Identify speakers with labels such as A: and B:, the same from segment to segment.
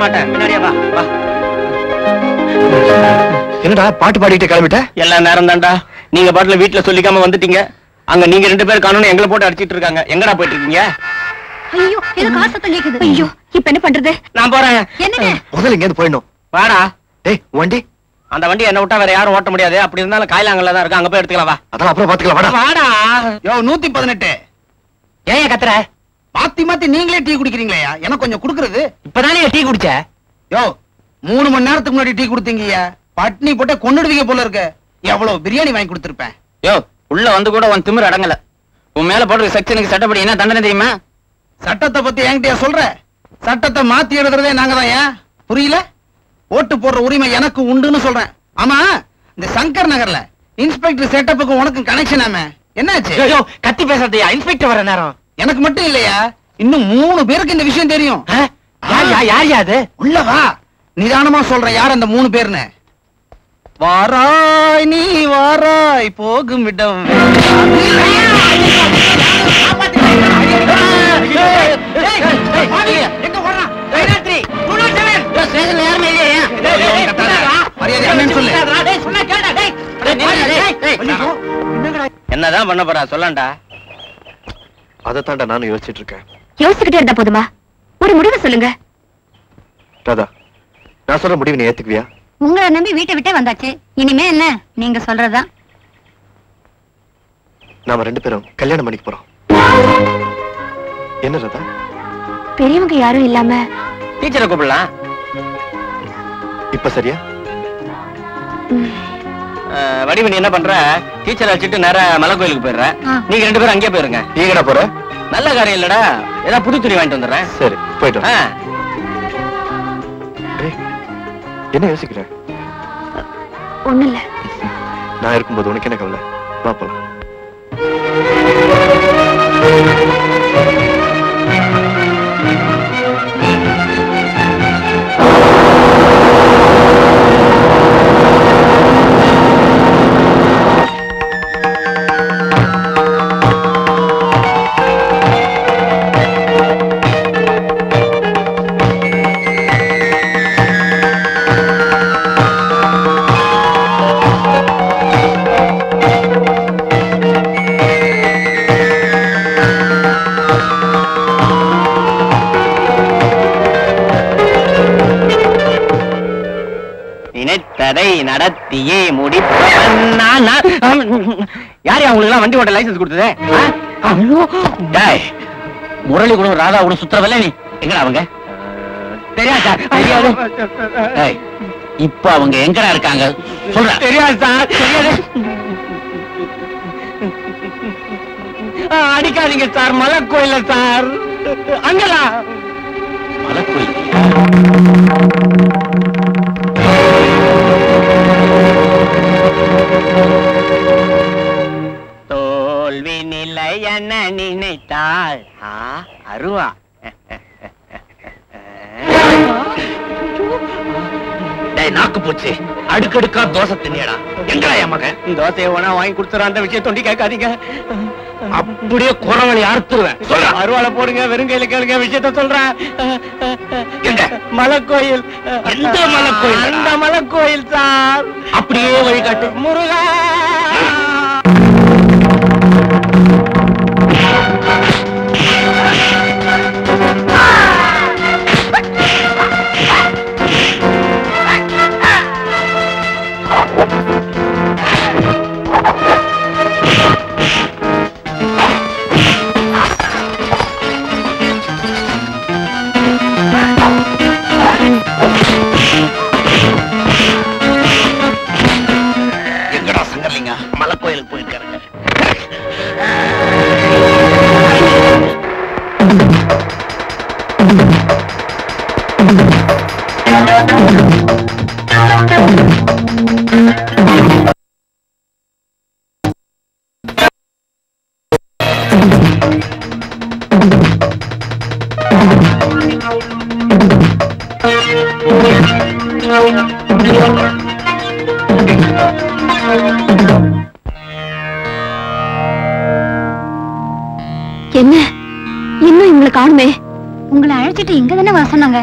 A: மாட்டேன். பின்னாடியே வா வா.
B: என்னடா பாட்டு பாடிட்டு கிளம்பிட்ட?
A: எல்லா நேரம் தான்டா. நீங்க பாட்டுல வீட்டுல சொல்லிக்காம வந்துட்டீங்க. அங்க நீங்க 2 பேர் காணோன்னு எங்களை போட்டு அடிச்சிட்டு இருக்காங்க. எங்கடா போயிட்டு இருக்கீங்க?
C: ஐயோ ஏதோ காசு சத்தம் கேக்குது. ஐயோ இப்ப என்ன பண்றது?
A: நான் போறேன்.
C: என்னங்க
B: முதல்ல இங்க இருந்து போயிடணும்.
A: வாடா.
B: டேய் வண்டி.
A: அந்த வண்டி என்ன விட்டா வேற யாரும் ஓட்ட முடியாது. அப்படி இருந்தாலும் காயிலாங்கல்ல தான் இருக்கு. அங்க போய் எடுத்துக்கலாம் வா.
B: அதான் அப்புறம் பாத்துக்கலாம். வாடா
A: வாடா.
D: யோ 118.
A: ஏன் கத்துற?
D: மாத்தி மாத்தி நீங்களே டீ குடிக்கிறீங்களா? எனக்கு கொஞ்சம் குடுக்குறது.
A: இப்பதானே டீ குடிச்ச.
D: யோ 3 மணி நேரத்துக்கு முன்னாடி டீ குடுத்தீங்கய்யா. பட்னி போட்டு கொன்னுடுவீங்க போல இருக்கு. எவ்வளவு பிரியாணி வாங்கி கொடுத்திருப்பேன்.
A: யோ உள்ள வந்து கூட உன் திமிரு அடங்கல. உன் மேல போடுற செக்ஷனுக்கு சட்டப்படி என்ன தண்டனை தெரியுமா?
D: சட்டத்தை பத்தி என்கிட்டயா சொல்ற? சட்டத்தை மாத்தி எழுதுறதே நாங்க தான். ஏன் புரியல? ஓட்டு போடுற உரிமை எனக்கு உண்டுன்னு சொல்றேன். ஆமா இந்த சங்கர் நகர்ல இன்ஸ்பெக்டர் செட்டப்புக்கு உனக்கு கனெக்ஷன் ஆமே என்னாச்சு?
A: ஐயோ கத்தி பேசாதயா. இன்ஸ்பெக்டர் வர நேரம்.
D: எனக்கு மட்டும் இல்லையா, இன்னும் 3 பேருக்கு இந்த விஷயம் தெரியும்.
A: யார் அது?
D: உள்ள வா, நிதானமா சொல்றேன் யார் அந்த 3 பேர்னு. வாராய் நீ வாராய் போகும் இடம்.
A: என்னதான் பண்ண போறா சொல்லண்டா.
B: அதைத்தாண்டா நானும் யோசிச்சுட்டு இருக்கேன்.
C: யோசிச்சுக்கிட்டே இருந்தா போதுமா? ஒரு முடிவு சொல்லுங்க.
B: ராதா, நான் சொல்ற முடிவு நீ ஏத்துக்குவியா?
C: உங்களை நம்பி வீட்டை விட்டே வந்தாச்சு. இனிமே என்ன நீங்க சொல்றதுதான்.
B: நாம 2 பேரும் கல்யாணம் பண்ணிக்க போறோம். என்ன ராதா?
C: பெரியவங்க யாரும் இல்லாம
A: டீச்சரை கூப்பிடலாம்.
B: இப்ப சரியா?
A: வடிவு நீ என்ன பண்ற? டீச்சரை வச்சுட்டு நேரா மலை கோயிலுக்கு போயிடுற. நீங்க 2 பேரும் அங்கேயே போயிருங்க.
B: நீங்கடா போற?
A: நல்ல காரியம் இல்லடா. ஏதாவது புது துணி வாங்கிட்டு வந்துடுறேன்.
B: சரி போயிட்டு வா. என்ன யோசிக்கிற?
C: ஒண்ணு இல்ல.
B: நான் இருக்கும்போது உனக்கு என்ன கவலை? வா போலாம்.
A: நடத்தியே முடிப்பவன் நான். யாரு அவங்களுக்கு வண்டி ஓட்ட லைசன்ஸ் கொடுத்தது? முரளி கூட ராதா கூட சுத்தரவல்ல நீ. எங்கடா அவங்க? தெரியாது சார். தெரியாது. இப்ப அவங்க எங்கடா இருக்காங்க சொல்ற? தெரியாது சார். தெரியாது. அடிக்காதீங்க சார். மலை கோயில சார். அங்கலா மலை கோயில். தோல்வி நிலையென நினைத்தாள் அருவா. நாக்கு போச்சு. அடுக்கடுக்கா தோசை தின்னியடா. எங்கடா என் மகன்? தோசையை வேணா வாங்கி கொடுத்துற. அந்த விஷயம் தொண்டி கேட்காதீங்க. அப்படியே குறவழி அறுத்துருவேன். சொல்ற அருவாளை போடுங்க. வெறுங்கையில கேளுங்க. விஷயத்த சொல்றேன். எங்க மலை கோயில்? எந்த மலை கோயில்? அந்த மலை கோயில் சார். அப்படியே வழிகாட்டு. முருகா. மலைக்கோயிலுக்கு போயிருக்காருங்க.
C: என்ன இன்னும் இவங்களை காணுமே? உங்களை அழைச்சிட்டு இங்க தானே வர சொன்னாங்க.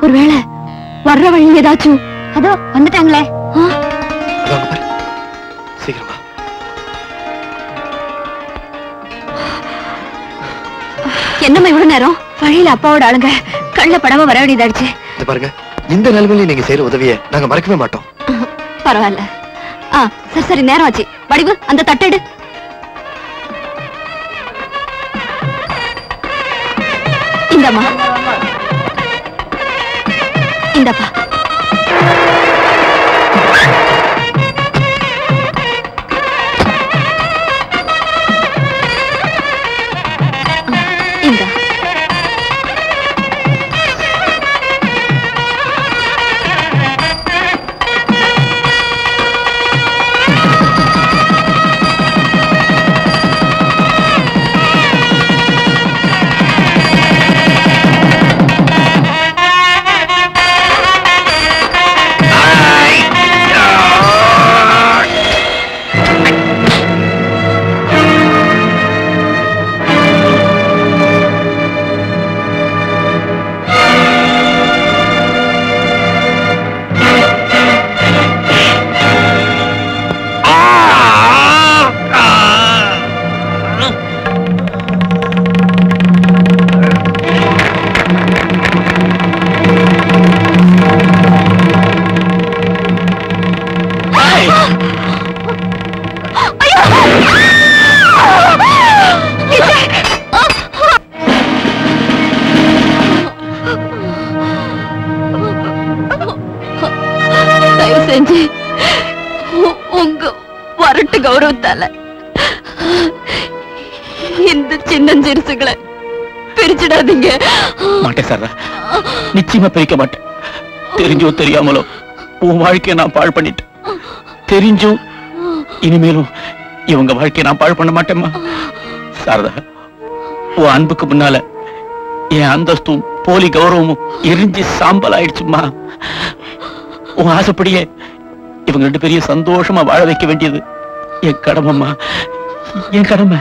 C: ஒருவேளை வர்ற வழி ஏதாச்சும் அதோ வந்துட்டாங்களே.
B: சீக்கிரமா
C: என்னம்மா இவ்வளவு நேரம்? வழியில அப்பாவோட ஆளுங்க கள்ள படமா வர வேண்டியதாச்சு.
B: பாருங்க, இந்த நிலைமையில நீங்க செய்யற உதவியை நாங்க மறக்கவே மாட்டோம்.
C: பரவாயில்ல. சரி சரி, நேரம் ஆச்சு. வடிவு, அந்த தட்டெடு. இந்தம்மா, இந்தப்பா. இந்த செஞ்சு உங்க வரட்டு கௌரவத்தால இந்த சின்னஞ்சிறுசுகளை பிரிச்சிடாதீங்க.
A: மாட்டேன் சார், நிச்சயமா பிரிக்க மாட்டேன். தெரிஞ்சோ தெரியாமலோ உன் வாழ்க்கையை நான் பாழ் பண்ணிட்டேன். தெரிஞ்சும் இனிமேலும் இவங்க வாழ்க்கையை நான் பாழ் பண்ண மாட்டேம்மா. சாரதா, உன் அன்புக்கு முன்னால என் அந்தஸ்தும் போலி கௌரவமும் எரிஞ்சு சாம்பல் ஆயிடுச்சுமா. உன் ஆசைப்படியே இவங்க 2 பேரையும் சந்தோஷமா வாழ வைக்க வேண்டியது என் கடமைம்மா, என் கடமை.